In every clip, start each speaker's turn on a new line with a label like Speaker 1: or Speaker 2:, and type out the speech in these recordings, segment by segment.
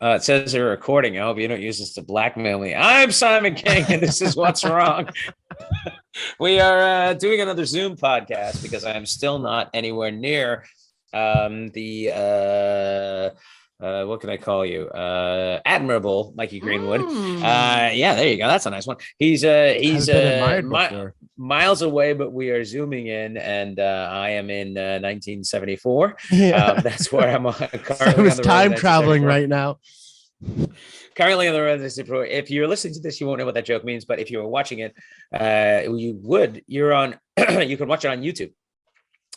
Speaker 1: It says they're recording. I hope you don't use this to blackmail me. I'm Simon King, and this is What's Wrong. We are doing another Zoom podcast because I am still not anywhere near the what can I call you? Admirable Mikey Greenwood. Yeah, there you go. That's a nice one. He's miles away, but we are zooming in, and I am in 1974.
Speaker 2: Yeah.
Speaker 1: That's where I'm currently.
Speaker 2: So it's time traveling right now.
Speaker 1: Currently on the residency pro. If you're listening to this, you won't know what that joke means. But if you were watching it, you would. You're on. You can watch it on YouTube.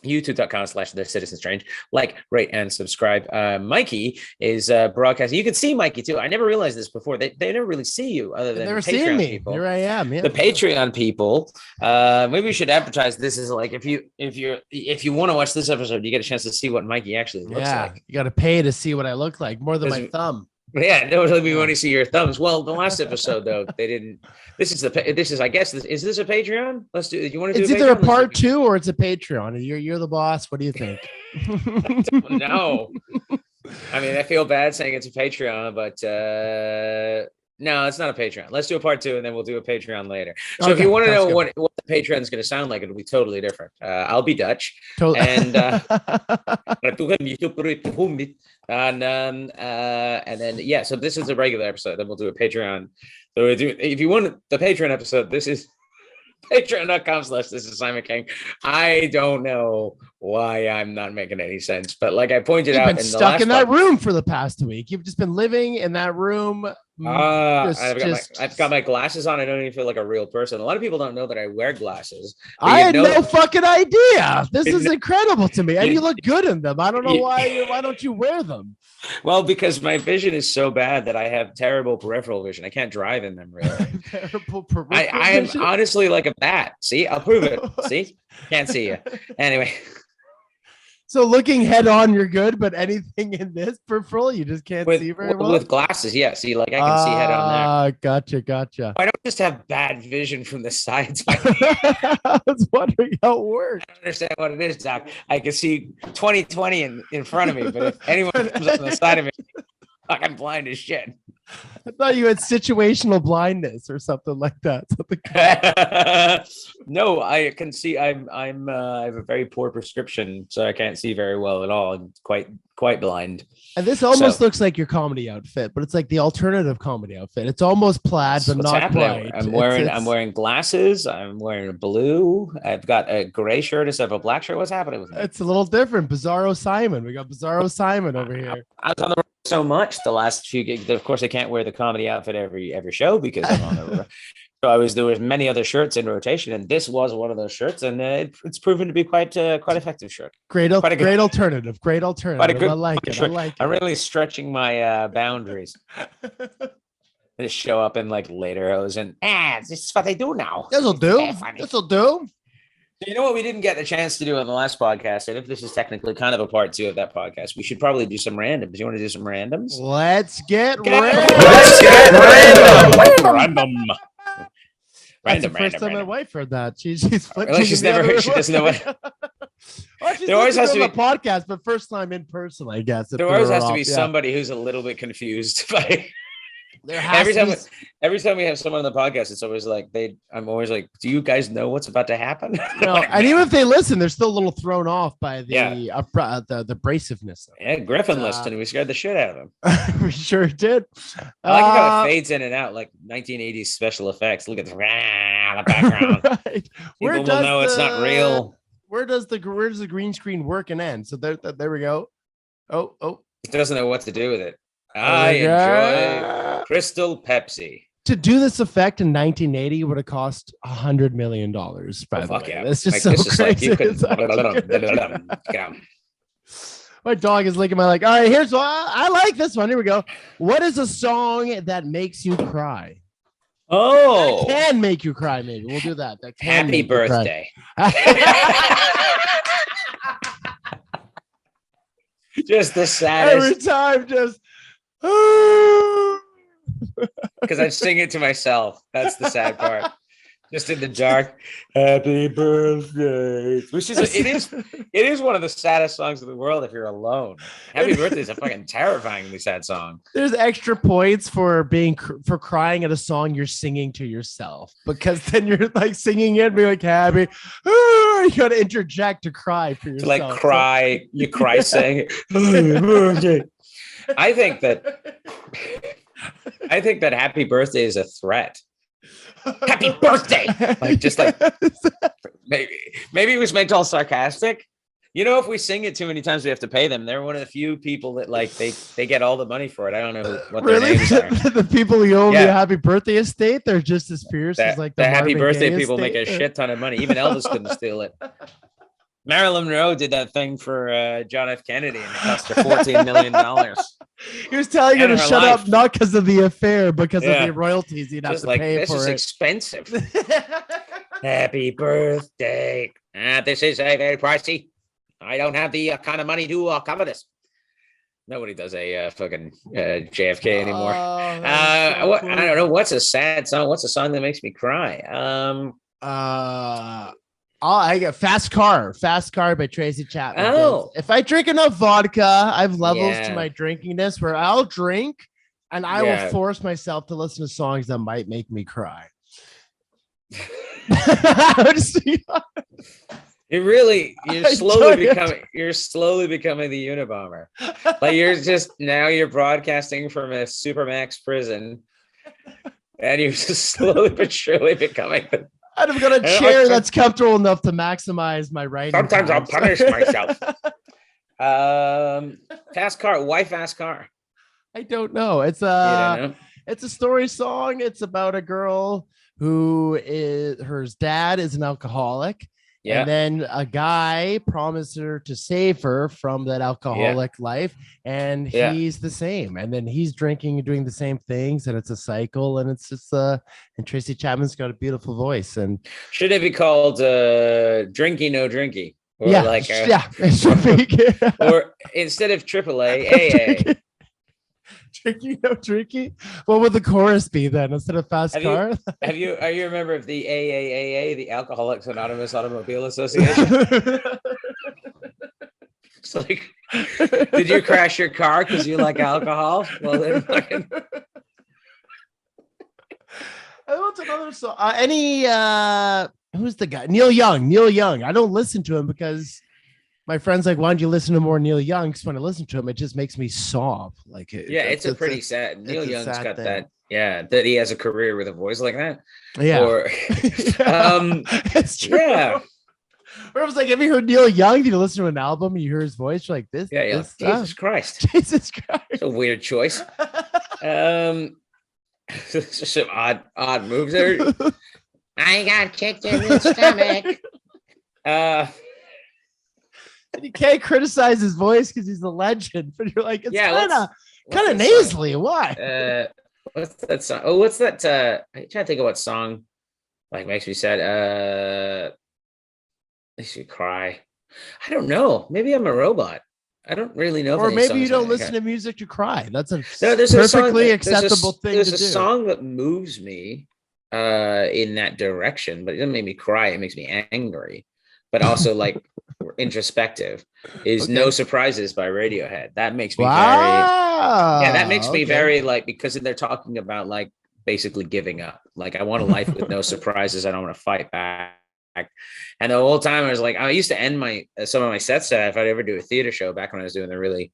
Speaker 1: YouTube.com/The Citizen Strange. Like, rate, and subscribe. Mikey is broadcasting. You can see Mikey too. I never realized this before. They never really see you other than Patreon people.
Speaker 2: Here I am. Yeah.
Speaker 1: The Patreon people. Maybe we should advertise this as like if you want to watch this episode, you get a chance to see what Mikey actually looks like.
Speaker 2: You got to pay to see what I look like more than my thumb.
Speaker 1: Yeah, no, we want to see your thumbs. Well, the last episode though, they didn't. This is I guess is this a Patreon? Let's do. You want to do?
Speaker 2: It's either a part 2 or it's a Patreon. You're the boss. What do you think?
Speaker 1: No, I mean I feel bad saying it's a Patreon, but no, it's not a Patreon. Let's do a part 2 and then we'll do a Patreon later. So if you want to know what the Patreon is going to sound like, it'll be totally different. I'll be Dutch, and then yeah. So this is a regular episode. Then we'll do a Patreon. So if you want the Patreon episode, this is Patreon.com/This is Simon King. I don't know why I'm not making any sense, but like I pointed out,
Speaker 2: you've been stuck in that room for the past week. You've just been living in that room.
Speaker 1: I've got my glasses on. I don't even feel like a real person. A lot of people don't know that I wear glasses.
Speaker 2: I had no fucking idea. This is incredible to me, and you look good in them. I don't know why. Why don't you wear them?
Speaker 1: Well, because my vision is so bad that I have terrible peripheral vision. I can't drive in them really.
Speaker 2: Terrible peripheral
Speaker 1: I am honestly like a bat. See, I'll prove it. See, can't see you. Anyway.
Speaker 2: So looking head on, you're good, but anything in this peripheral, you just can't see very well?
Speaker 1: With glasses, yeah. See, like I can see head on there.
Speaker 2: Gotcha.
Speaker 1: I don't just have bad vision from the sides.
Speaker 2: I was wondering how it works.
Speaker 1: I don't understand what it is, Doc. I can see 20/20 in front of me, but if anyone comes up on the side of me, I'm blind as shit.
Speaker 2: I thought you had situational blindness or something like that.
Speaker 1: No, I can see. I have a very poor prescription, so I can't see very well at all. I'm quite blind.
Speaker 2: And this almost looks like your comedy outfit, but it's like the alternative comedy outfit. It's almost plaid, but not quite.
Speaker 1: I'm wearing glasses. I'm wearing a blue. I've got a gray shirt instead of a black shirt. What's happening with me?
Speaker 2: It's a little different. Bizarro Simon. We got Bizarro Simon over here.
Speaker 1: I was on the road so much the last few gigs. Of course, I can't wear the comedy outfit every show because I'm on the road. So there was many other shirts in rotation, and this was one of those shirts, and it's proven to be quite effective shirt.
Speaker 2: Great alternative. I like it.
Speaker 1: Shirt. I'm really stretching my boundaries. Just show up in like later hours, and this is what they do now.
Speaker 2: This'll do.
Speaker 1: So you know what we didn't get a chance to do on the last podcast, and if this is technically kind of a part 2 of that podcast, we should probably do some randoms. You want to do some randoms?
Speaker 2: Let's get
Speaker 1: random.
Speaker 2: That's the first time my wife heard that. She's flipping.
Speaker 1: She doesn't know what.
Speaker 2: Well, there always has to be a podcast, but first time in person, I guess.
Speaker 1: There always has to be somebody who's a little bit confused by. Every time we have someone on the podcast, it's always like I'm always like, do you guys know what's about to happen?
Speaker 2: No, and even if they listen, they're still a little thrown off by the abrasiveness.
Speaker 1: Yeah, Griffin listened. We scared the shit out of him.
Speaker 2: We sure did.
Speaker 1: I like how it fades in and out like 1980s special effects. Look at the background.
Speaker 2: Right.
Speaker 1: People will know it's not real.
Speaker 2: Where does the green screen work and end? So there we go. Oh.
Speaker 1: It doesn't know what to do with it. I enjoy Crystal Pepsi.
Speaker 2: To do this effect in 1980 would have cost $100 million. By the way,
Speaker 1: yeah.
Speaker 2: It's just so crazy. My dog is licking my leg. All right, here's one. I like this one. Here we go. What is a song that makes you cry?
Speaker 1: Oh,
Speaker 2: that can make you cry. Maybe we'll do that. That can
Speaker 1: Happy birthday. Just the saddest.
Speaker 2: Every time, just.
Speaker 1: Because I sing it to myself. That's the sad part. Just in the dark. Happy birthday. Which is it is one of the saddest songs in the world if you're alone. Happy birthday is a fucking terrifyingly sad song.
Speaker 2: There's extra points for for crying at a song you're singing to yourself, because then you're like singing it, be like happy. You gotta interject to cry for yourself.
Speaker 1: To like cry, you cry saying I think that happy birthday is a threat. Happy birthday! Like just like maybe it was meant all sarcastic. You know, if we sing it too many times, we have to pay them. They're one of the few people that like they get all the money for it. I don't know what their names are.
Speaker 2: The people who own the happy birthday estate, they're just as fierce as like
Speaker 1: the happy
Speaker 2: Marvin
Speaker 1: birthday
Speaker 2: Gaye
Speaker 1: people
Speaker 2: estate.
Speaker 1: make a shit ton of money. Even Elvis couldn't steal it. Marilyn Monroe did that thing for John F. Kennedy, and it cost her $14 million.
Speaker 2: He was telling her to shut up, not because of the affair, because of the royalties he'd have
Speaker 1: just
Speaker 2: to
Speaker 1: like,
Speaker 2: pay
Speaker 1: this
Speaker 2: for
Speaker 1: is
Speaker 2: it.
Speaker 1: Expensive. Happy birthday. This is very pricey. I don't have the kind of money to cover this. Nobody does a fucking JFK anymore. I don't know. What's a sad song? What's a song that makes me cry?
Speaker 2: I got Fast Car by Tracy Chapman.
Speaker 1: Oh,
Speaker 2: if I drink enough vodka, I have levels to my drinkiness where I'll drink and I will force myself to listen to songs that might make me cry. You're slowly becoming the Unabomber. Like you're broadcasting from a Supermax prison, and you're just slowly but surely becoming the. I've got a chair that's comfortable enough to maximize my writing.
Speaker 1: Sometimes I'll punish myself. Fast Car. Why Fast Car?
Speaker 2: I don't know. It's a story song. It's about a girl who her dad is an alcoholic. Yeah. And then a guy promised her to save her from that alcoholic life. And he's the same. And then he's drinking and doing the same things. And it's a cycle. And it's just and Tracy Chapman's got a beautiful voice. And
Speaker 1: should it be called Drinky No Drinky? Or or instead of AAA, AA.
Speaker 2: Drinky No Drinky. What would the chorus be then instead of Fast Car?
Speaker 1: Are you a member of the AAAA, the Alcoholics Anonymous Automobile Association? It's like, did you crash your car because you like alcohol? Well, then fucking.
Speaker 2: What's another song? Who's the guy? Neil Young. I don't listen to him because my friend's like, why don't you listen to more Neil Young? Because when I listen to him, it just makes me sob. Like,
Speaker 1: it's pretty sad. Neil Young's got thing. That he has a career with a voice like that.
Speaker 2: Yeah.
Speaker 1: Or,
Speaker 2: it's true. Yeah. Where I was like, have you heard Neil Young? Did you listen to an album? You hear his voice? You're like this?
Speaker 1: Yeah.
Speaker 2: This
Speaker 1: Jesus Christ. It's a weird choice. Some odd moves there. I got kicked in the stomach.
Speaker 2: And you can't criticize his voice because he's a legend, but you're like, it's kind of nasally. Song? Why?
Speaker 1: What's that song? Oh, what's that? I'm trying to think of what song like makes me sad. Makes me cry. I don't know. Maybe I'm a robot. I don't really know.
Speaker 2: Or maybe you don't listen to music to cry. That's a perfectly acceptable thing to do. There's a song
Speaker 1: that moves me in that direction, but it doesn't make me cry. It makes me angry, but also like introspective. Is No Surprises by Radiohead. That makes me me very like, because they're talking about like basically giving up. Like, I want a life with no surprises. I don't want to fight back. And the whole time I was like, I used to end some of my sets if I'd ever do a theater show back when I was doing the really,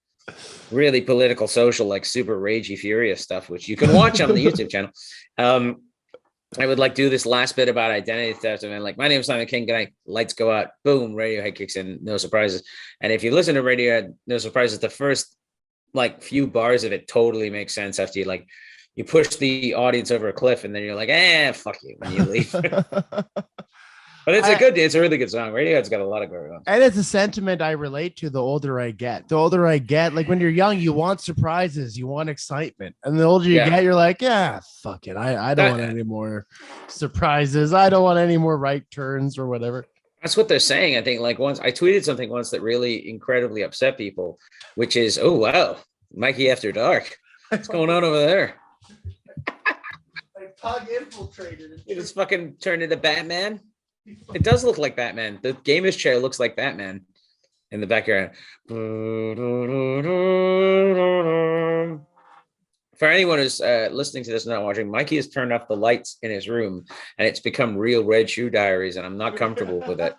Speaker 1: really political, social, like super ragey, furious stuff, which you can watch on the YouTube channel. I would like do this last bit about identity theft, and then like, my name is Simon King. Good night. Lights go out. Boom. Radiohead kicks in. No Surprises. And if you listen to Radiohead, No Surprises, the first like few bars of it totally makes sense after you push the audience over a cliff, and then you're like, fuck you when you leave. But it's a really good song. Radiohead's got a lot of going on.
Speaker 2: And it's a sentiment I relate to the older I get. The older I get, like when you're young, you want surprises, you want excitement. And the older you get, you're like, fuck it. I don't want any more surprises. I don't want any more right turns or whatever.
Speaker 1: That's what they're saying. I think like once I tweeted something once that really incredibly upset people, which is, oh, wow, Mikey After Dark. What's going on over there?
Speaker 2: Pug infiltrated.
Speaker 1: It just fucking turned into Batman. It does look like Batman. The gamer's chair looks like Batman in the background. For anyone who's listening to this and not watching, Mikey has turned off the lights in his room, and it's become real Red Shoe Diaries, and I'm not comfortable with it.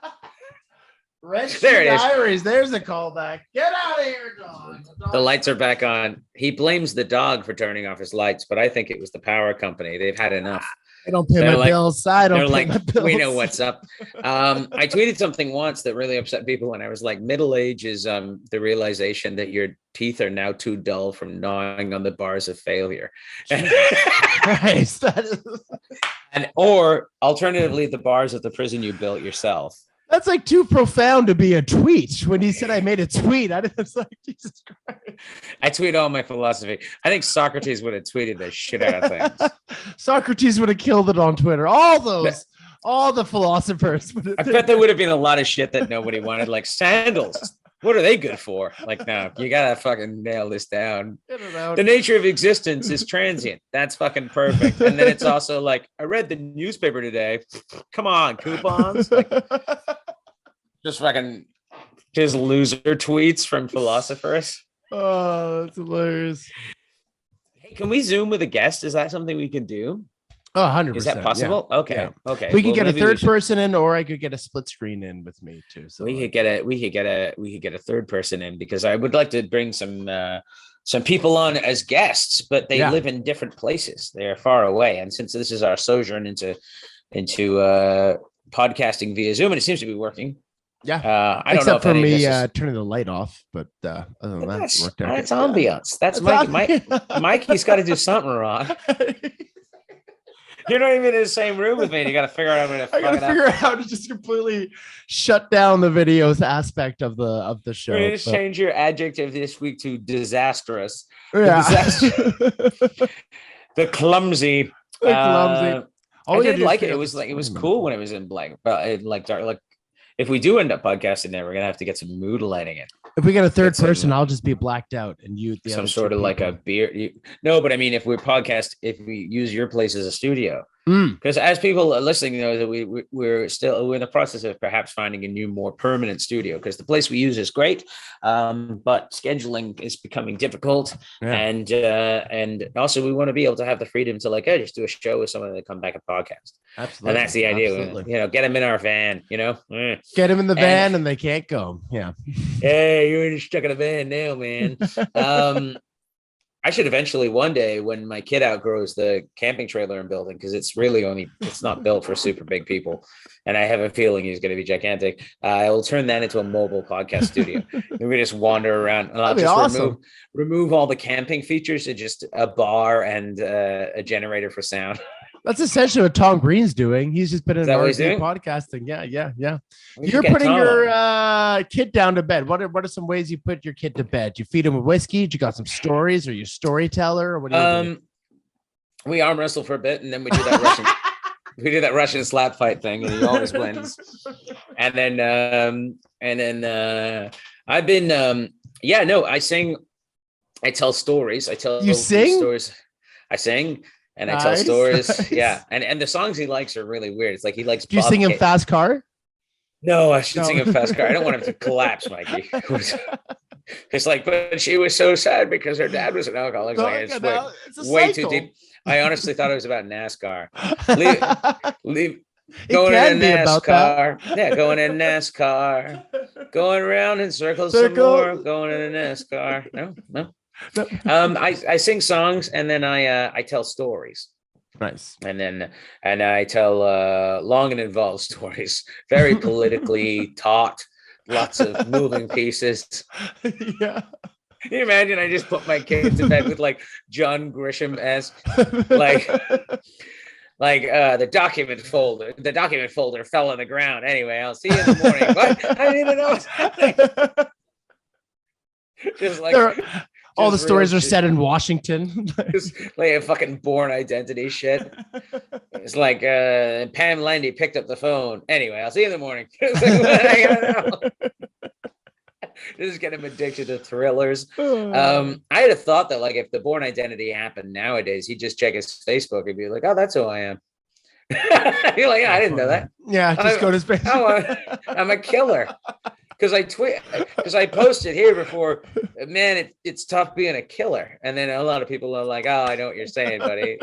Speaker 2: Red Shoe Diaries. There's a callback. Get out of here, dog.
Speaker 1: The lights are back on. He blames the dog for turning off his lights, but I think it was the power company. They've had enough.
Speaker 2: I don't pay my bills. I don't pay my bills.
Speaker 1: We know what's up. I tweeted something once that really upset people, and I was like, middle age is the realization that your teeth are now too dull from gnawing on the bars of failure.
Speaker 2: Christ,
Speaker 1: or alternatively, the bars of the prison you built yourself.
Speaker 2: That's like too profound to be a tweet. When he said I made a tweet, I was like, Jesus Christ.
Speaker 1: I tweet all my philosophy. I think Socrates would have tweeted the shit out of things.
Speaker 2: Socrates would have killed it on Twitter. All the philosophers.
Speaker 1: I bet there would have been a lot of shit that nobody wanted, like sandals. What are they good for? Like, no, you gotta fucking nail this down. The nature of existence is transient. That's fucking perfect. And then it's also like, I read the newspaper today. Come on, coupons. Like, just loser tweets from philosophers.
Speaker 2: Oh, that's hilarious.
Speaker 1: Hey, can we Zoom with a guest? Is that something we can do?
Speaker 2: Oh, 100%.
Speaker 1: Is that possible? Yeah. Okay. Yeah. Okay.
Speaker 2: We could get a third person in, or I could get a split screen in with me too. So
Speaker 1: we could get a third person in, because I would like to bring some people on as guests, but they live in different places. They are far away. And since this is our sojourn into podcasting via Zoom, and it seems to be working.
Speaker 2: Yeah. I don't know if for me turning the light off, but other than that, it worked out.
Speaker 1: That's ambiance. That's Mikey's got to do something wrong. You're not even in the same room with me. You got to figure out how to
Speaker 2: figure out how to just completely shut down the videos aspect of the show.
Speaker 1: We're going to change your adjective this week to disastrous.
Speaker 2: Yeah.
Speaker 1: The clumsy. I did like it. It was cool when it was in blank, but dark. If we do end up podcasting there, we're gonna have to get some mood lighting in.
Speaker 2: If we get a third person, I'll just be blacked out, and you
Speaker 1: some sort of like a beer. No, but I mean, if we use your place as a studio, because as people are listening know that we're in the process of perhaps finding a new, more permanent studio, because the place we use is great, but scheduling is becoming difficult, and also we want to be able to have the freedom to just do a show with someone that come back and podcast.
Speaker 2: Absolutely,
Speaker 1: and that's the idea. Get them in our van.
Speaker 2: Get them in the van, and they can't go. Yeah.
Speaker 1: Hey, you're stuck in a van now, man. I should eventually one day, when my kid outgrows the camping trailer I'm building, because it's not built for super big people, and I have a feeling he's going to be gigantic. I will turn that into a mobile podcast studio. We just wander around, and I'll just remove all the camping features to just a bar and a generator for sound.
Speaker 2: That's essentially what Tom Green's doing. He's just been in podcasting. Yeah. You're putting your kid down to bed. What are some ways you put your kid to bed? You feed him with whiskey? You got some stories? Or you storyteller? Or what do you do?
Speaker 1: We arm wrestle for a bit, and then we do that Russian. We do that Russian slap fight thing, and he always wins. And then I've been I sing. I tell stories.
Speaker 2: You sing
Speaker 1: stories. I sing. And I tell stories. Yeah. And the songs he likes are really weird. It's like he likes.
Speaker 2: Do you sing him Fast Car?
Speaker 1: No, I should sing him Fast Car. I don't want him to collapse, Mikey. It's like, but she was so sad because her dad was an alcoholic. It's way too deep. I honestly thought it was about NASCAR. Going in NASCAR. Yeah, going in NASCAR. Going around in circles some more. Going in NASCAR. No. I sing songs, and then I tell stories.
Speaker 2: Nice.
Speaker 1: And I tell long and involved stories, very politically taught, lots of moving pieces.
Speaker 2: Yeah.
Speaker 1: Can you imagine? I just put my kid to bed with like John Grisham-esque, the document folder fell on the ground. Anyway, I'll see you in the morning. What? I didn't even know what's happening. Just like
Speaker 2: all the stories are set in Washington.
Speaker 1: Just like a fucking Bourne identity shit. It's like Pam Landy picked up the phone. Anyway, I'll see you in the morning. I gotta know. Just get him addicted to thrillers. I had a thought that like if the Bourne Identity happened nowadays, he'd just check his Facebook and be like, "Oh, that's who I am." You're like, yeah, I didn't know that.
Speaker 2: Yeah, just go to his Facebook.
Speaker 1: I'm a killer. Because I posted here before, man, it's tough being a killer. And then a lot of people are like, "Oh, I know what you're saying, buddy."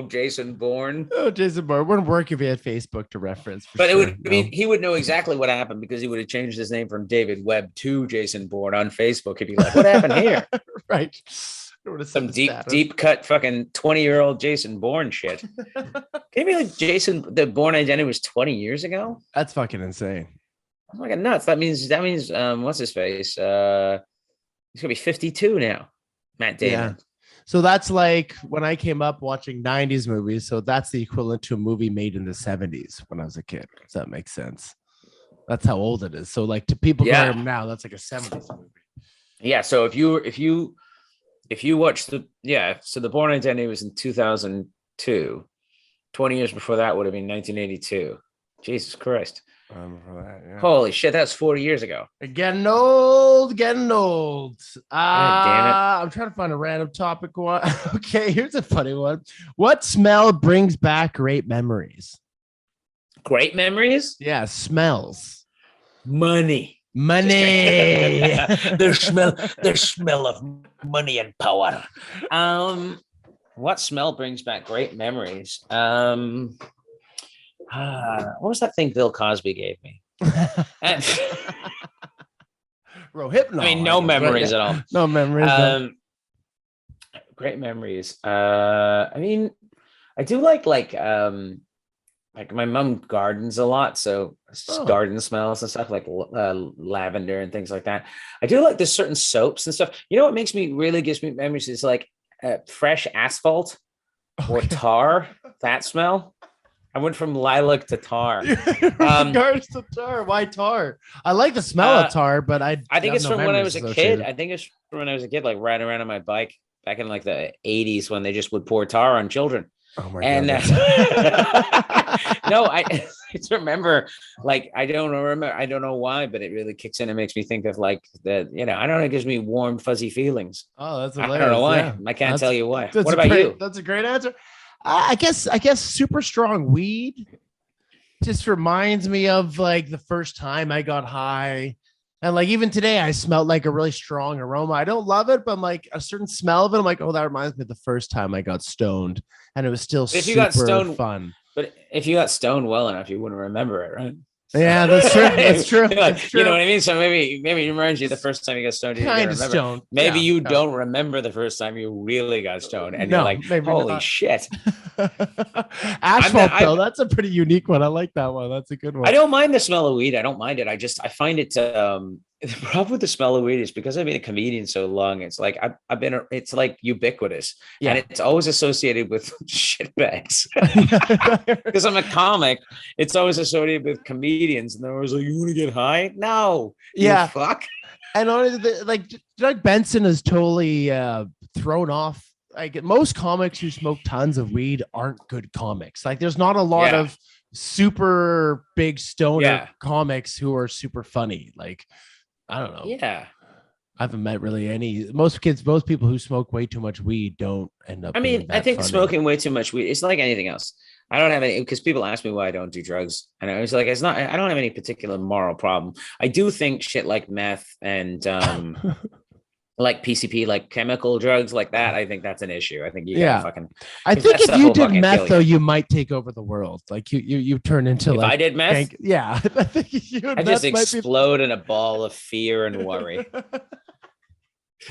Speaker 1: Jason Bourne.
Speaker 2: Oh, Jason Bourne. Wouldn't work if he had Facebook to reference.
Speaker 1: But sure. He would know exactly what happened because he would have changed his name from David Webb to Jason Bourne on Facebook. He'd be like, "What happened here?"
Speaker 2: Right.
Speaker 1: Some deep cut fucking 20-year-old Jason Bourne shit. Can you believe the Bourne Identity was 20 years ago?
Speaker 2: That's fucking insane.
Speaker 1: I'm like nuts. That means what's his face? He's gonna be 52 now. Matt Damon. Yeah.
Speaker 2: So that's like when I came up watching 90s movies. So that's the equivalent to a movie made in the 70s when I was a kid. Does that make sense? That's how old it is. So like to people now, that's like a 70s movie. Yeah.
Speaker 1: So if you watch so the Bourne Identity was in 2002. 20 years before that would have been 1982. Jesus Christ. For that, yeah. Holy shit, that's 40 years ago.
Speaker 2: Getting old. God damn it. I'm trying to find a random topic one. Okay, here's a funny one. What smell brings back great memories?
Speaker 1: Great memories?
Speaker 2: Yeah, smells.
Speaker 1: Money. Their smell of money and power. What smell brings back great memories? What was that thing Bill Cosby gave me?
Speaker 2: Rohypnol.
Speaker 1: I mean, no memories at all.
Speaker 2: No memories.
Speaker 1: Great memories. I mean, I do like my mom gardens a lot, so garden smells and stuff like lavender and things like that. I do like there's certain soaps and stuff. You know what gives me memories is like fresh asphalt or tar. That smell. I went from lilac to tar.
Speaker 2: Regards to tar. Why tar? I like the smell of tar, but I
Speaker 1: think it's from when I was a kid. I think it's from when I was a kid, like riding around on my bike back in like the 80s when they just would pour tar on children.
Speaker 2: Oh my God.
Speaker 1: No, I just remember, like, I don't know why, but it really kicks in and makes me think of like I don't know, it gives me warm, fuzzy feelings.
Speaker 2: Oh, that's hilarious.
Speaker 1: I don't know why.
Speaker 2: Yeah.
Speaker 1: I can't tell you why.
Speaker 2: What about you? That's a great answer. I guess super strong weed just reminds me of like the first time I got high. And like even today, I smelled like a really strong aroma. I don't love it, but I'm like a certain smell of it. I'm like, oh, that reminds me of the first time I got stoned, and it was still super fun.
Speaker 1: But if you got stoned well enough, you wouldn't remember it, right?
Speaker 2: Yeah, that's true. That's true.
Speaker 1: That's true. You know what I mean? So maybe it reminds you the first time you got stoned.
Speaker 2: Kind of stoned.
Speaker 1: Maybe you don't remember the first time you really got stoned, and you're like, holy shit.
Speaker 2: Asphalt, though, that's a pretty unique one. I like that one. That's a good one.
Speaker 1: I don't mind the smell of weed. I don't mind it. I find it the problem with the smell of weed is because I've been a comedian so long. It's like it's like ubiquitous, and it's always associated with shitbags. Because I'm a comic, it's always associated with comedians, and they're always like, "You want to get high?" No,
Speaker 2: yeah,
Speaker 1: fuck.
Speaker 2: And honestly, like Doug Benson is totally thrown off. Like most comics who smoke tons of weed aren't good comics. Like there's not a lot of super big stoner comics who are super funny. Like I don't know.
Speaker 1: Yeah.
Speaker 2: I haven't met really any. Most people who smoke way too much weed don't end up.
Speaker 1: I mean, I think smoking way too much weed, it's like anything else. I don't have any, because people ask me why I don't do drugs. And I was like, I don't have any particular moral problem. I do think shit like meth and like PCP, like chemical drugs like that, I think that's an issue. I think you gotta fucking.
Speaker 2: I think if you did meth though, you might take over the world. Like you turn into
Speaker 1: if
Speaker 2: like.
Speaker 1: I did meth,
Speaker 2: I think
Speaker 1: I just explode in a ball of fear and worry.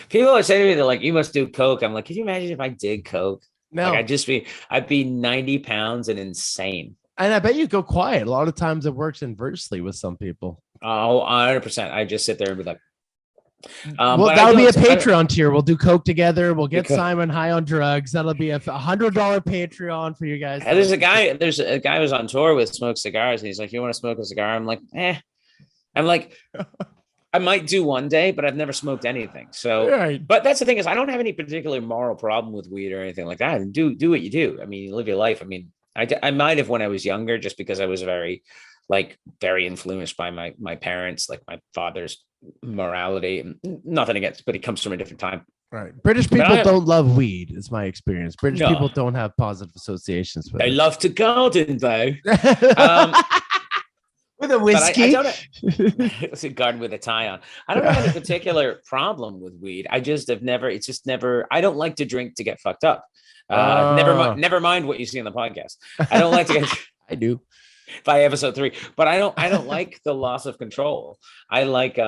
Speaker 1: People are saying to me, they're like, "You must do coke." I'm like, "Can you imagine if I did coke?"
Speaker 2: No,
Speaker 1: like I'd be 90 pounds and insane.
Speaker 2: And I bet you go quiet. A lot of times it works inversely with some people.
Speaker 1: Oh, 100%. I just sit there and be like.
Speaker 2: Well, that'll be a Patreon tier. We'll do coke together. We'll get Simon high on drugs. That'll be a $100 Patreon for you guys.
Speaker 1: There's a guy who's on tour with Smoke Cigars, and he's like, "You want to smoke a cigar?" I'm like, "Eh." I'm like, I might do one day, but I've never smoked anything. So, but that's the thing is, I don't have any particular moral problem with weed or anything like that. Do what you do. I mean, live your life. I mean, I might have when I was younger, just because I was very like very influenced by my parents, like my father's morality. Nothing against, but he comes from a different time.
Speaker 2: Right. British people don't love weed, is my experience. British people don't have positive associations with it.
Speaker 1: They love to garden, though.
Speaker 2: With a whiskey?
Speaker 1: I don't it's a garden with a tie on. I don't have any particular problem with weed. I just have never, it's just never, I don't like to drink to get fucked up. Never mind what you see on the podcast. I don't like to get
Speaker 2: I do
Speaker 1: by episode 3, but I don't like the loss of control. I like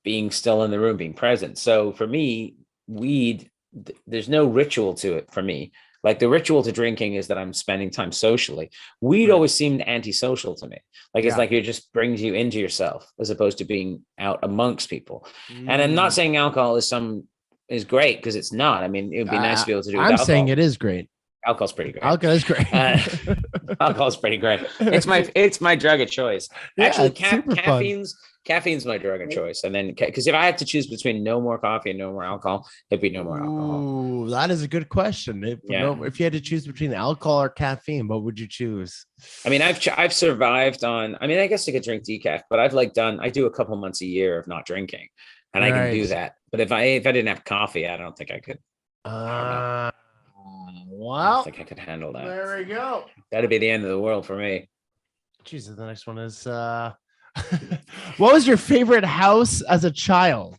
Speaker 1: being still in the room, being present. So for me, weed, there's no ritual to it for me. Like the ritual to drinking is that I'm spending time socially. Weed always seemed antisocial to me. Like it's like it just brings you into yourself as opposed to being out amongst people. And I'm not saying alcohol is great, because it's not. I mean, it would be nice to be able to do.
Speaker 2: I'm saying it is great.
Speaker 1: Alcohol's pretty great.
Speaker 2: Alcohol is great.
Speaker 1: Alcohol's pretty great. It's my drug of choice.
Speaker 2: Yeah,
Speaker 1: actually, caffeine's my drug of choice. And then, because if I had to choose between no more coffee and no more alcohol, it'd be no more alcohol.
Speaker 2: Ooh, that is a good question. If you had to choose between alcohol or caffeine, what would you choose?
Speaker 1: I mean, I've survived on. I mean, I guess I could drink decaf, but I do a couple months a year of not drinking, and I can do that. But if I didn't have coffee, I don't think I could.
Speaker 2: Well,
Speaker 1: I don't think I could handle that.
Speaker 2: There we go.
Speaker 1: That'd be the end of the world for me.
Speaker 2: Jesus, the next one is what was your favorite house as a child?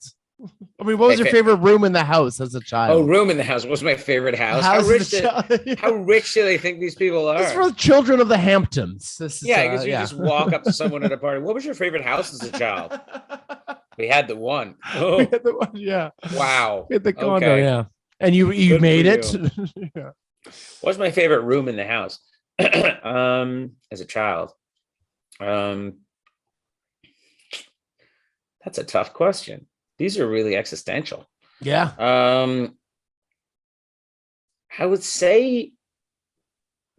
Speaker 2: I mean, what was your favorite room in the house as a child?
Speaker 1: Oh, room in the house. What was my favorite house? How rich do they think these people are?
Speaker 2: It's for the children of the Hamptons. This is,
Speaker 1: because you just walk up to someone at a party. What was your favorite house as a child? We had the one. Oh.
Speaker 2: We had the one, yeah.
Speaker 1: Wow.
Speaker 2: We had the condo, yeah. And you made it.
Speaker 1: Yeah. What's my favorite room in the house? As a child. That's a tough question. These are really existential.
Speaker 2: Yeah.
Speaker 1: I would say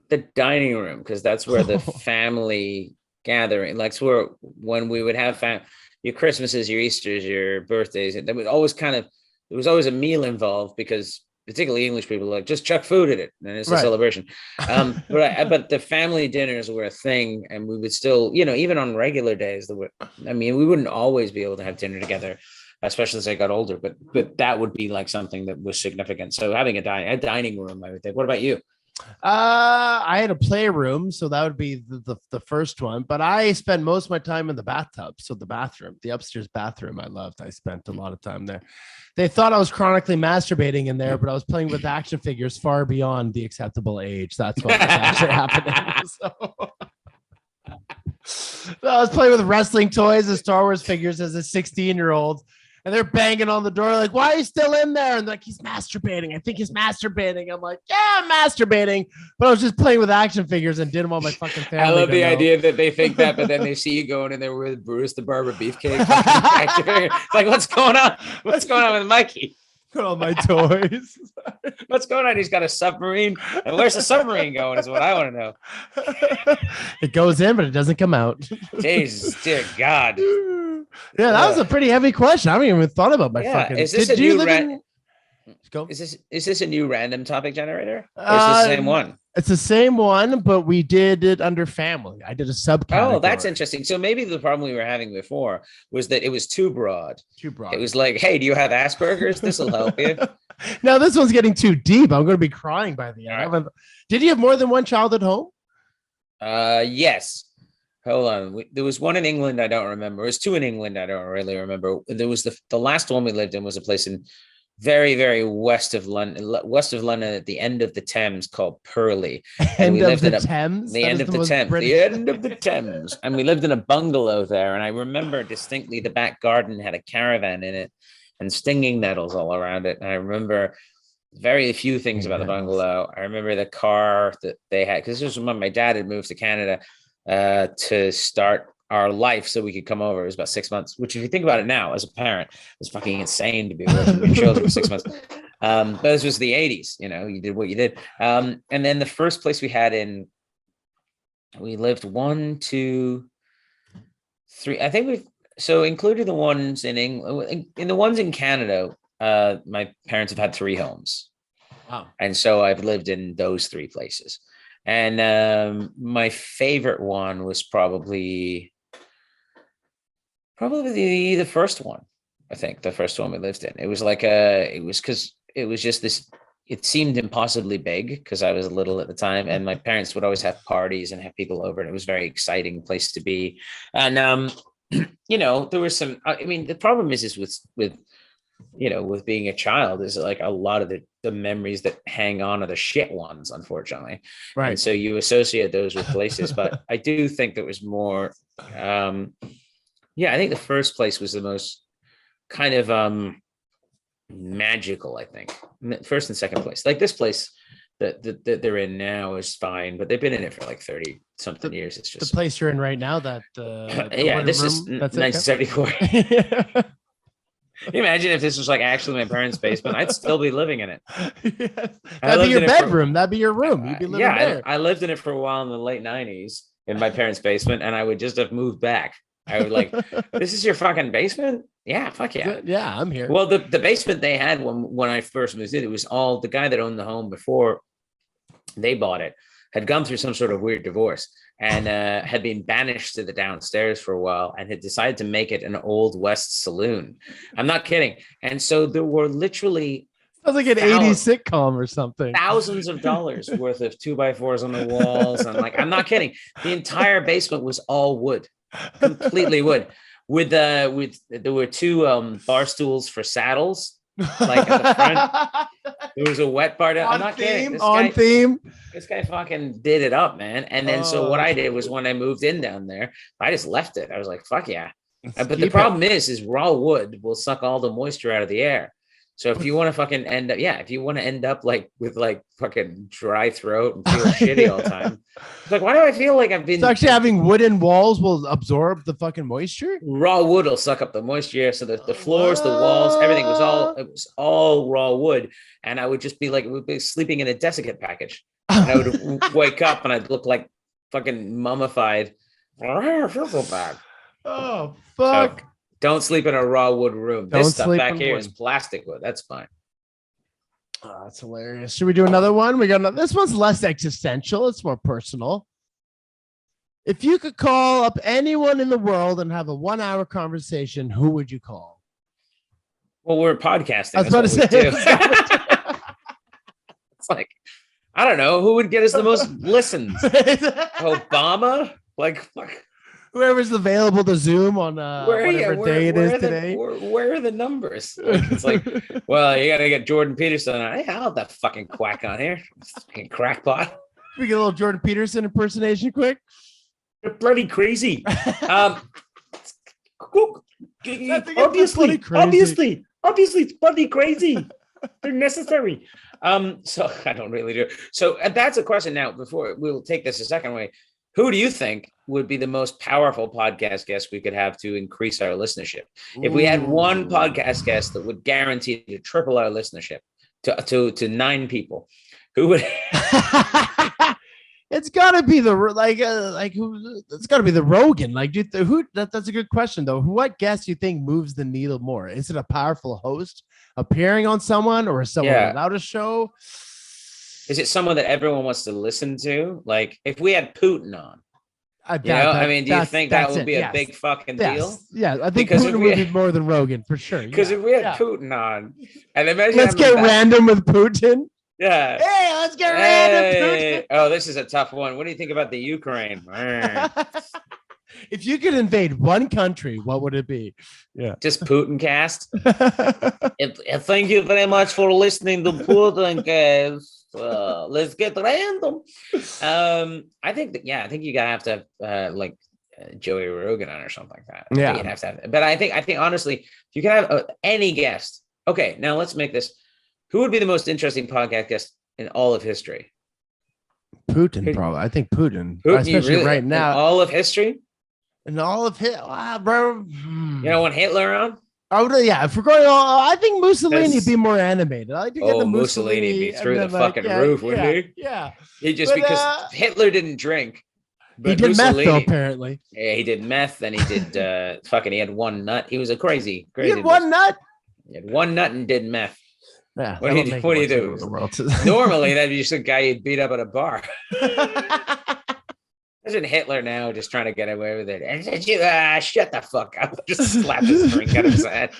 Speaker 1: the dining room, because that's where the family gathering, like, where when we would have your Christmases, your Easters, your birthdays, and there was always a meal involved, because particularly English people like just chuck food at it and it's a celebration. But the family dinners were a thing, and we would still, even on regular days, we wouldn't always be able to have dinner together, especially as I got older. But that would be like something that was significant. So having a dining room, I would think. What about you?
Speaker 2: I had a playroom, so that would be the first one. But I spent most of my time in the bathtub, so the bathroom, the upstairs bathroom. I loved. I spent a lot of time there. They thought I was chronically masturbating in there, but I was playing with action figures far beyond the acceptable age. That's what was actually happening. So I was playing with wrestling toys and Star Wars figures as a 16-year-old. And they're banging on the door like, why are you still in there? And they're like, he's masturbating. I think he's masturbating. I'm like, yeah, I'm masturbating. But I was just playing with action figures and didn't want my fucking family.
Speaker 1: I love the idea that they think that, but then they see you going in there with Bruce the Barber Beefcake. It's like, what's going on? What's going on with Mikey?
Speaker 2: All my toys.
Speaker 1: What's going on? He's got a submarine. And where's the submarine going is what I want to know.
Speaker 2: It goes in, but it doesn't come out.
Speaker 1: Jesus, dear God.
Speaker 2: Yeah, that was a pretty heavy question. I haven't even thought about my fucking.
Speaker 1: Is this Is this a new random topic generator? Or is this the same one?
Speaker 2: It's the same one, but we did it under family. I did a subcategory.
Speaker 1: Oh, that's interesting. So maybe the problem we were having before was that it was too broad.
Speaker 2: Too broad.
Speaker 1: It was like, hey, do you have Asperger's? This will help you.
Speaker 2: No, this one's getting too deep. I'm going to be crying by the end. Right. Did you have more than one child at home?
Speaker 1: Yes. Hold on. There was one in England. I don't remember. It was two in England. I don't really remember. There was the last one we lived in was a place in very, very west of London at the end of the Thames called Purley. And we lived in the Thames. The end of the Thames. The end of the Thames. And we lived in a bungalow there. And I remember distinctly the back garden had a caravan in it and stinging nettles all around it. And I remember very few things about the bungalow. I remember the car that they had, because this was when my dad had moved to Canada to start our life so we could come over. It was about 6 months, which if you think about it now as a parent, it's fucking insane to be with your children for 6 months. But this was the 80s, you did what you did. And then the first place we lived 1, 2, 3. I think so including the ones in England, in the ones in Canada, my parents have had 3 homes.
Speaker 2: Wow.
Speaker 1: And so I've lived in those 3 places. And my favorite one was probably the first one. I think the first one we lived in. It was like it was because it was just this. It seemed impossibly big because I was little at the time, and my parents would always have parties and have people over, and it was a very exciting place to be. And there was some. I mean, the problem is with being a child is like a lot of the memories that hang on are the shit ones, unfortunately.
Speaker 2: Right.
Speaker 1: And so you associate those with places, but I do think there was more. I think the first place was the most kind of magical. I think first and second place, like this place that they're in now is fine, but they've been in it for like 30 something years. It's just
Speaker 2: the place you're in right now. That
Speaker 1: this is 1974. Can you imagine if this was like actually my parents' basement? I'd still be living in it.
Speaker 2: Yes. That'd be your bedroom. That'd be your room. You'd be living there.
Speaker 1: I lived in it for a while in the late 90s in my parents' basement, and I would just have moved back. I would like, this is your fucking basement? Yeah, fuck yeah.
Speaker 2: Yeah, I'm here.
Speaker 1: Well, the basement they had when I first moved in, it was all the guy that owned the home before they bought it had gone through some sort of weird divorce and had been banished to the downstairs for a while and had decided to make it an Old West saloon. I'm not kidding. And so there were literally
Speaker 2: sounds like an 80s sitcom or something.
Speaker 1: Thousands of dollars worth of 2x4s on the walls. And like, I'm not kidding. The entire basement was all wood, completely wood. There were two bar stools for saddles. Like at the front, there was a wet bar. I'm not kidding.
Speaker 2: Theme.
Speaker 1: This guy fucking did it up, man. And then so what I did was when I moved in down there, I just left it. I was like, fuck yeah. But the problem is raw wood will suck all the moisture out of the air. So if you want to fucking end up like with like fucking dry throat and feel shitty all the time, it's like, why do I feel like I've been?
Speaker 2: So actually having wooden walls will absorb the fucking moisture.
Speaker 1: Raw wood will suck up the moisture. So the floors, the walls, everything was all raw wood. And I would just be like, we'd be sleeping in a desiccant package. And I would wake up and I'd look like fucking mummified. I feel so bad.
Speaker 2: Oh, fuck.
Speaker 1: So, don't sleep in a raw wood room. This stuff back here is plastic wood. That's fine.
Speaker 2: Oh, that's hilarious. Should we do another one? This one's less existential. It's more personal. If you could call up anyone in the world and have a 1-hour conversation, who would you call?
Speaker 1: Well, we're podcasting.
Speaker 2: I was about to say.
Speaker 1: It's like, I don't know. Who would get us the most listens? Obama? Like, fuck.
Speaker 2: Whoever's available to Zoom on whatever day it is today.
Speaker 1: Where are the numbers? Like, it's like, well, you got to get Jordan Peterson on. Hey, I'll have that fucking quack on here. Fucking crackpot.
Speaker 2: We get a little Jordan Peterson impersonation quick.
Speaker 1: They're bloody crazy. Obviously, it's bloody crazy. They're necessary. So I don't really do. So that's a question now. Before we'll take this a second way. Who do you think would be the most powerful podcast guest we could have to increase our listenership? If we had one podcast guest that would guarantee to triple our listenership to 9 people, who would?
Speaker 2: It's got to be it's got to be the Rogan. Like, that's a good question though. What guest do you think moves the needle more? Is it a powerful host appearing on someone, or someone without a show?
Speaker 1: Is it someone that everyone wants to listen to? Like, if we had Putin on, do you think that would be a big fucking deal?
Speaker 2: Yeah, I think Putin would be more than Rogan for sure.
Speaker 1: Because if we had Putin on, and imagine
Speaker 2: let's get random with Putin.
Speaker 1: Yeah.
Speaker 2: Hey, let's get random Putin.
Speaker 1: Oh, this is a tough one. What do you think about the Ukraine?
Speaker 2: If you could invade one country, what would it be? Yeah,
Speaker 1: just Putin cast. Thank you very much for listening to Putin cast. Let's get random. I think you gotta have to have Joey Rogan on or something like that.
Speaker 2: Yeah,
Speaker 1: you'd have to have. But I think honestly, if you can have any guest. Okay, now let's make this. Who would be the most interesting podcast guest in all of history?
Speaker 2: Putin, probably. I think Putin especially right now.
Speaker 1: In all of history.
Speaker 2: In all of it, bro.
Speaker 1: You don't want Hitler on?
Speaker 2: Oh yeah, if we're going, I think Mussolini would be more animated. I like to get the
Speaker 1: Mussolini be through the fucking roof, wouldn't he?
Speaker 2: Yeah.
Speaker 1: He just because Hitler didn't drink.
Speaker 2: But he did Mussolini, meth though, apparently.
Speaker 1: Yeah, he did meth, and he did he had one nut. He was a crazy.
Speaker 2: He had one nut.
Speaker 1: He had one nut and did meth.
Speaker 2: Yeah.
Speaker 1: What do you do?
Speaker 2: The world.
Speaker 1: Normally, that'd be just a guy you'd beat up at a bar. Imagine Hitler now just trying to get away with it. Shut the fuck up. Just slap his drink out of his head.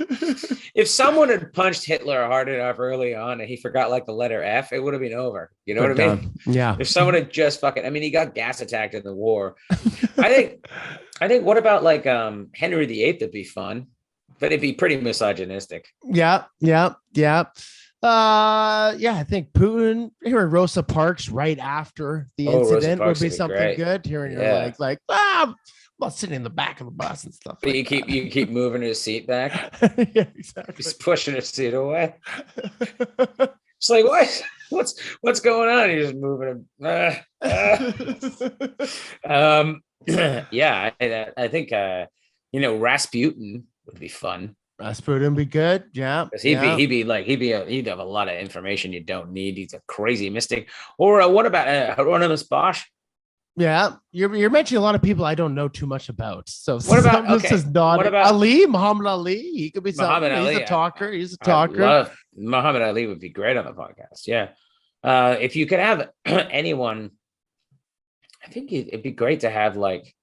Speaker 1: If someone had punched Hitler hard enough early on and he forgot like the letter F, it would have been over. You know what I mean?
Speaker 2: Yeah.
Speaker 1: If someone had just he got gas attacked in the war. I think what about like Henry VIII would be fun, but it'd be pretty misogynistic.
Speaker 2: Yeah. I think Putin hearing Rosa Parks right after the incident would be something good. Hearing her like I'm sitting in the back of the bus and stuff.
Speaker 1: But like you keep moving her seat back.
Speaker 2: Yeah, exactly.
Speaker 1: He's pushing her seat away. It's like what's going on? He's just moving him. Yeah, I think Rasputin would be fun.
Speaker 2: Rasputin would be good, yeah.
Speaker 1: Because he'd have a lot of information you don't need. He's a crazy mystic. Or what about Hieronymus Bosch?
Speaker 2: Yeah, you're mentioning a lot of people I don't know too much about. So
Speaker 1: what about
Speaker 2: Ali? Muhammad Ali? He could be something. He's a talker. He's a talker.
Speaker 1: Muhammad Ali would be great on the podcast. Yeah, if you could have anyone, I think it'd be great to have like,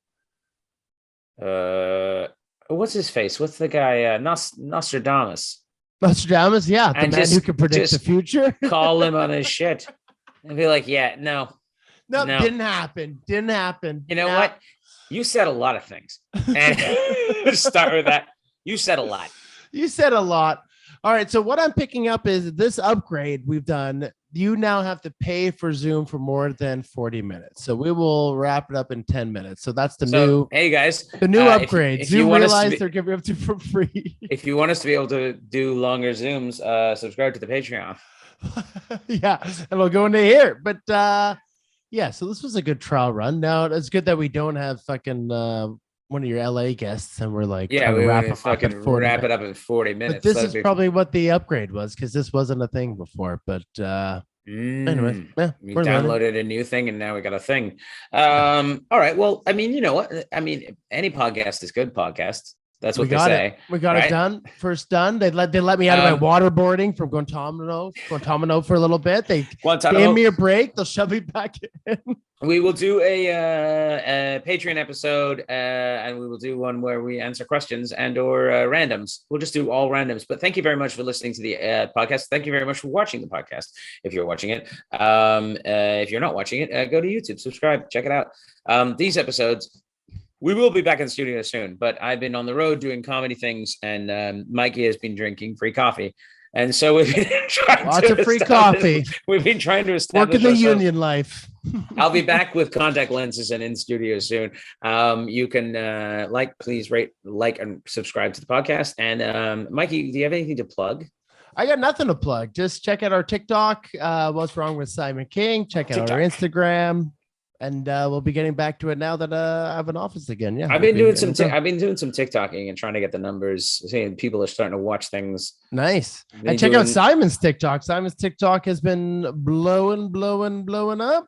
Speaker 1: what's his face? What's the guy? Nostradamus.
Speaker 2: Nostradamus, yeah, the man who can predict the future.
Speaker 1: Call him on his shit and be like, yeah, no.
Speaker 2: No, didn't happen.
Speaker 1: You know what? You said a lot of things. And start with that. You said a lot. All right. So what I'm picking up is this upgrade we've done. You now have to pay for Zoom for more than 40 minutes. So we will wrap it up in 10 minutes. So that's new. Hey guys,
Speaker 2: the new upgrade. If Zoom realized they're giving up to for free.
Speaker 1: If you want us to be able to do longer Zooms, subscribe to the Patreon.
Speaker 2: Yeah, and we'll go into here. But yeah, so this was a good trial run. Now it's good that we don't have fucking one of your LA guests, and we're like,
Speaker 1: we wrap it up in 40 minutes.
Speaker 2: But this is probably what the upgrade was, because this wasn't a thing before. But anyway,
Speaker 1: we downloaded a new thing, and now we got a thing. All right. Well, I mean, you know what? I mean, any podcast is good podcast. That's what they say.
Speaker 2: We got it done. First done. They let me out of my waterboarding from Guantanamo for a little bit. They gave me a break. They'll shove me back in.
Speaker 1: We will do a Patreon episode, and we will do one where we answer questions and or randoms. We'll just do all randoms. But thank you very much for listening to the podcast. Thank you very much for watching the podcast. If you're watching it, if you're not watching it, go to YouTube, subscribe, check it out. These episodes. We will be back in the studio soon, but I've been on the road doing comedy things, and Mikey has been drinking free coffee. And so we've been trying
Speaker 2: lots of free coffee.
Speaker 1: We've been trying to establish
Speaker 2: working the union life.
Speaker 1: I'll be back with contact lenses and in studio soon. You can please rate, like, and subscribe to the podcast. And Mikey, do you have anything to plug?
Speaker 2: I got nothing to plug. Just check out our TikTok. What's wrong with Simon King? Check out our Instagram. And we'll be getting back to it now that I have an office again. Yeah,
Speaker 1: I've been doing some TikToking and trying to get the numbers. Seeing people are starting to watch things.
Speaker 2: Nice. And check out Simon's TikTok. Simon's TikTok has been blowing up.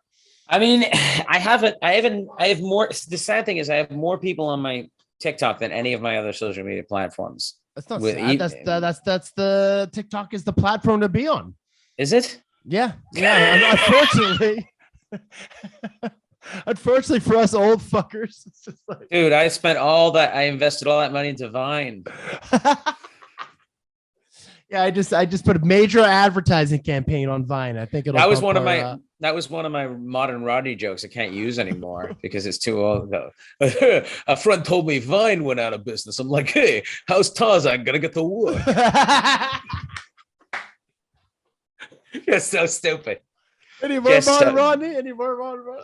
Speaker 2: I mean,
Speaker 1: I have more. The sad thing is, I have more people on my TikTok than any of my other social media platforms.
Speaker 2: That's not sad. That's the TikTok is the platform to be on.
Speaker 1: Is it?
Speaker 2: Yeah. Unfortunately. Unfortunately for us old fuckers, it's just like,
Speaker 1: dude, I invested all that money into Vine.
Speaker 2: Yeah, I just put a major advertising campaign on Vine. I think
Speaker 1: that was one of my modern Rodney jokes I can't use anymore because it's too old. A friend told me Vine went out of business. I'm like, hey, how's Tarzan gonna get the wood? You're so stupid.
Speaker 2: Any more about Ronny? Any more about
Speaker 1: Ronny?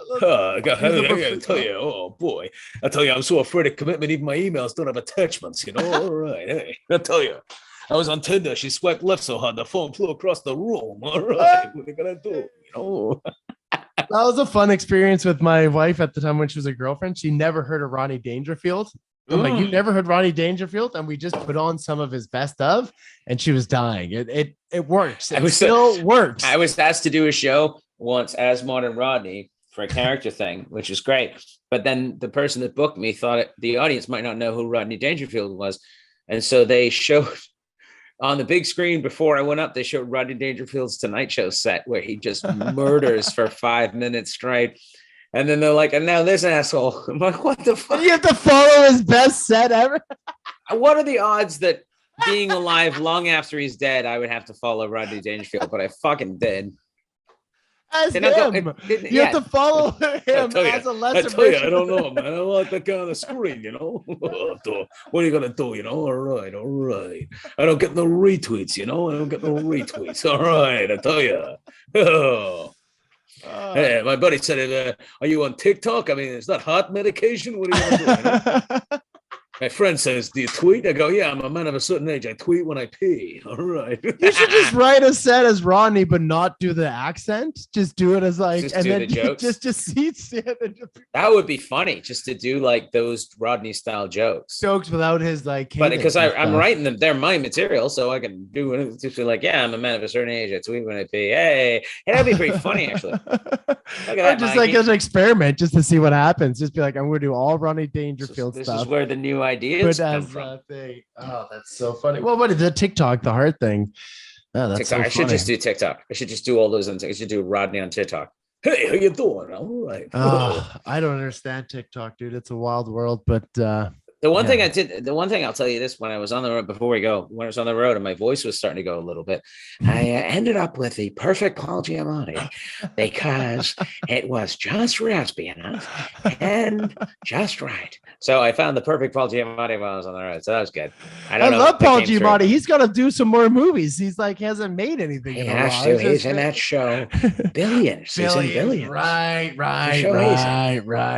Speaker 1: I gotta tell you, oh boy. I tell you, I'm so afraid of commitment. Even my emails don't have attachments, you know. All right. Hey, I tell you, I was on Tinder. She swiped left so hard the phone flew across the room. All right. What are you gonna do? You know?
Speaker 2: That was a fun experience with my wife at the time when she was a girlfriend. She never heard of Ronny Dangerfield. I'm like, you never heard Ronny Dangerfield? And we just put on some of his best of, and she was dying. It works. It still works.
Speaker 1: I was asked to do a show once as Modern Rodney for a character thing, which is great. But then the person that booked me thought the audience might not know who Rodney Dangerfield was. And so they showed on the big screen before I went up, they showed Ronny Dangerfield's Tonight Show set where he just murders for 5 minutes straight. And then they're like, and now this asshole. I'm like, what the fuck?
Speaker 2: You have to follow his best set ever.
Speaker 1: What are the odds that being alive long after he's dead, I would have to follow Ronny Dangerfield? But I fucking did.
Speaker 2: As him. You have to follow him as a lesser
Speaker 1: I don't know, man. I don't like that guy on the screen, you know. What are you gonna do, you know? All right. I don't get no retweets, you know. All right, I tell you. Hey, my buddy said, "Are you on TikTok? I mean, it's not heart medication. What are you gonna do?" You know? My friend says, "Do you tweet?" I go, "Yeah, I'm a man of a certain age. I tweet when I pee." All right.
Speaker 2: You should just write a set as Ronny, but not do the accent. Just do it as like,
Speaker 1: just
Speaker 2: and
Speaker 1: do
Speaker 2: then
Speaker 1: the jokes.
Speaker 2: just seats.
Speaker 1: That would be funny, just to do like those Rodney style jokes.
Speaker 2: Jokes without his like.
Speaker 1: But because I'm writing them, they're my material, so I can do it. Just be like, yeah, I'm a man of a certain age. I tweet when I pee. Hey, that'd be pretty funny, actually. Look at that,
Speaker 2: just
Speaker 1: Mikey.
Speaker 2: like as an experiment, just to see what happens. Just be like, I'm going to do all Ronny Dangerfield
Speaker 1: this
Speaker 2: stuff.
Speaker 1: This is where the new ideas come from.
Speaker 2: Oh, that's so funny. Well, what is the TikTok, the heart thing? Oh, that's
Speaker 1: TikTok.
Speaker 2: so
Speaker 1: I should
Speaker 2: funny.
Speaker 1: just do TikTok. I should just do all those. I should do Rodney on TikTok. Hey, how you doing? All right.
Speaker 2: I don't understand TikTok, dude. It's a wild world, but
Speaker 1: the one thing I'll tell you this, when I was on the road, before we go, when I was on the road and my voice was starting to go a little bit, I ended up with the perfect Paul Giamatti because it was just raspy enough and just right. So I found the perfect Paul Giamatti while I was on the road. So that was good.
Speaker 2: I love Paul Giamatti. He's got to do some more movies. He's like, hasn't made anything.
Speaker 1: He has to. He's in that show. Billions. He's in Billions.
Speaker 2: Right.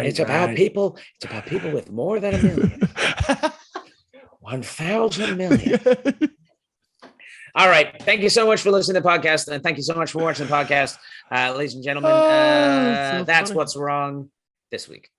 Speaker 1: It's about people. It's about people with more than $1 million. 1,000 million. All right. Thank you so much for listening to the podcast. And thank you so much for watching the podcast. Ladies and gentlemen, that's funny. What's wrong this week.